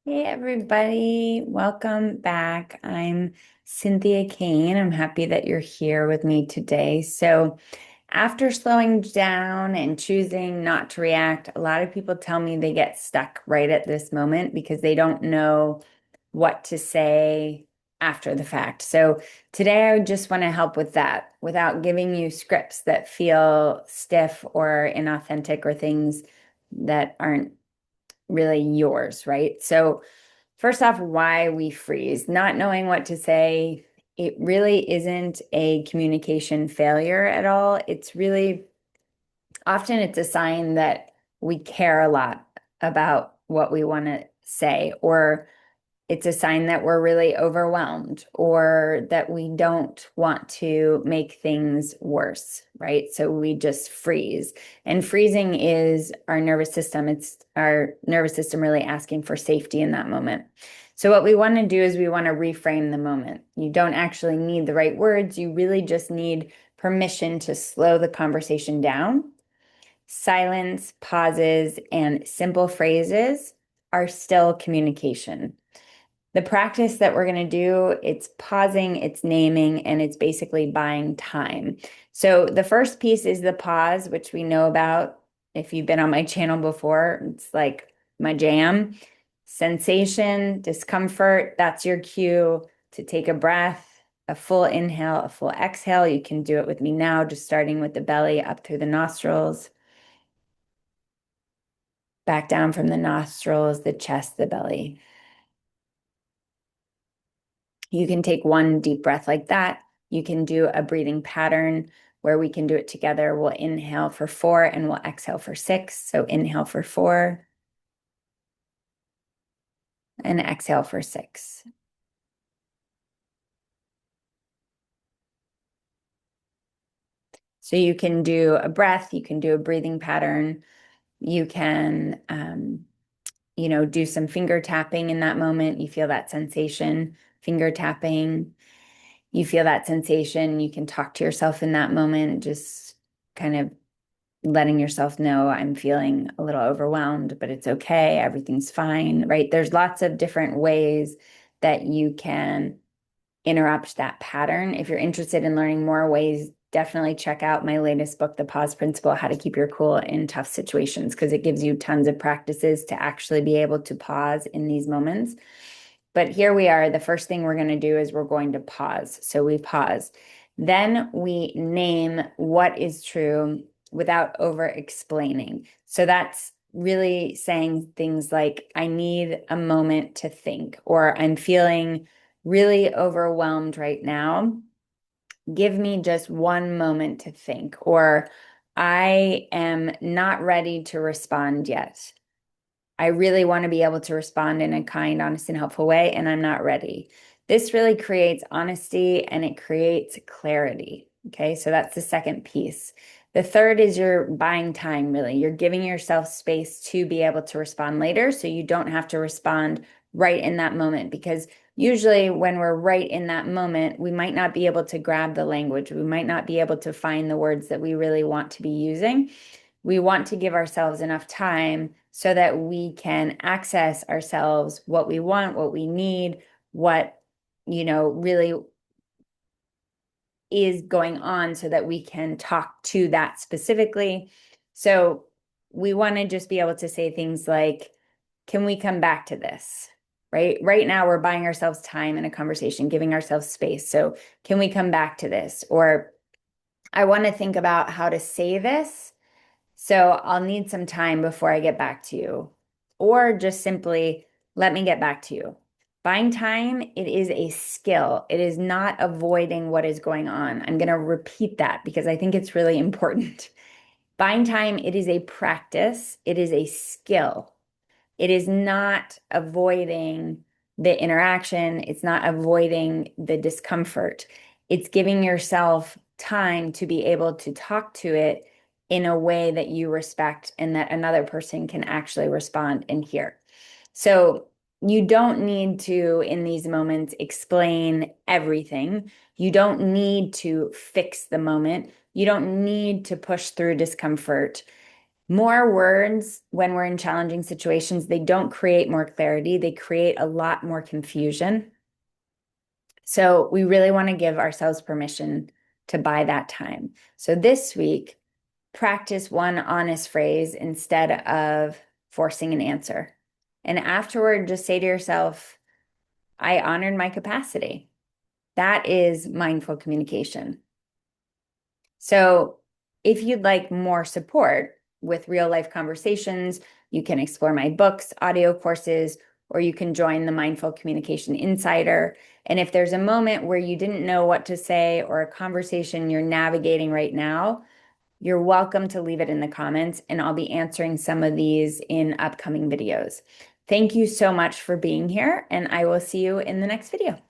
Hey everybody, welcome back. I'm Cynthia Kane. I'm happy that you're here with me today. So, after slowing down and choosing not to react, a lot of people tell me they get stuck right at this moment because they don't know what to say after the fact. So, today I just want to help with that without giving you scripts that feel stiff or inauthentic or things that aren't really yours, right? So, first off, why we freeze. Not knowing what to say, it really isn't a communication failure at all. It's really often it's a sign that we care a lot about what we want to say, or it's a sign that we're really overwhelmed or that we don't want to make things worse, right? So we just freeze. And freezing is our nervous system. It's our nervous system really asking for safety in that moment. So what we want to do is we want to reframe the moment. You don't actually need the right words. You really just need permission to slow the conversation down. Silence, pauses, and simple phrases are still communication. The practice that we're going to do, it's pausing, it's naming, and it's basically buying time. So the first piece is the pause, which we know about. If you've been on my channel before, it's like my jam. Sensation, discomfort, that's your cue to take a breath, a full inhale, a full exhale. You can do it with me now, just starting with the belly up through the nostrils, back down from the nostrils, the chest, the belly. You can take one deep breath like that. You can do a breathing pattern where we can do it together. We'll inhale for 4 and we'll exhale for 6. So inhale for 4 and exhale for 6. So you can do a breath, you can do a breathing pattern, you can, do some finger tapping in that moment. You feel that sensation, finger tapping. You feel that sensation. You can talk to yourself in that moment, just kind of letting yourself know I'm feeling a little overwhelmed, but it's okay. Everything's fine, right? There's lots of different ways that you can interrupt that pattern. If you're interested in learning more ways, definitely check out my latest book, The Pause Principle, How to Keep Your Cool in Tough Situations, because it gives you tons of practices to actually be able to pause in these moments. But here we are. The first thing we're going to do is we're going to pause. So we pause. Then we name what is true without over explaining. So that's really saying things like, I need a moment to think, or I'm feeling really overwhelmed right now. Give me just one moment to think, or I am not ready to respond yet. I really want to be able to respond in a kind, honest, and helpful way, and I'm not ready. This really creates honesty and it creates clarity. Okay, so that's the second piece. The third is you're buying time, really. You're giving yourself space to be able to respond later so you don't have to respond right in that moment. Because usually, when we're right in that moment, we might not be able to grab the language. We might not be able to find the words that we really want to be using. We want to give ourselves enough time so that we can access ourselves, what we want, what we need, what, really is going on so that we can talk to that specifically. So we want to just be able to say things like, can we come back to this? Right now, we're buying ourselves time in a conversation, giving ourselves space. So, can we come back to this? Or, I want to think about how to say this. So I'll need some time before I get back to you. Or just simply, let me get back to you. Buying time, it is a skill. It is not avoiding what is going on. I'm going to repeat that because I think it's really important. Buying time, it is a practice. It is a skill. It is not avoiding the interaction. It's not avoiding the discomfort. It's giving yourself time to be able to talk to it in a way that you respect and that another person can actually respond and hear. So you don't need to, in these moments, explain everything. You don't need to fix the moment. You don't need to push through discomfort. More words when we're in challenging situations, they don't create more clarity, they create a lot more confusion. So we really want to give ourselves permission to buy that time. So this week, practice one honest phrase instead of forcing an answer. And afterward, just say to yourself, I honored my capacity. That is mindful communication. So if you'd like more support with real life conversations, you can explore my books, audio courses, or you can join the Mindful Communication Insider. And if there's a moment where you didn't know what to say or a conversation you're navigating right now, you're welcome to leave it in the comments, and I'll be answering some of these in upcoming videos. Thank you so much for being here, and I will see you in the next video.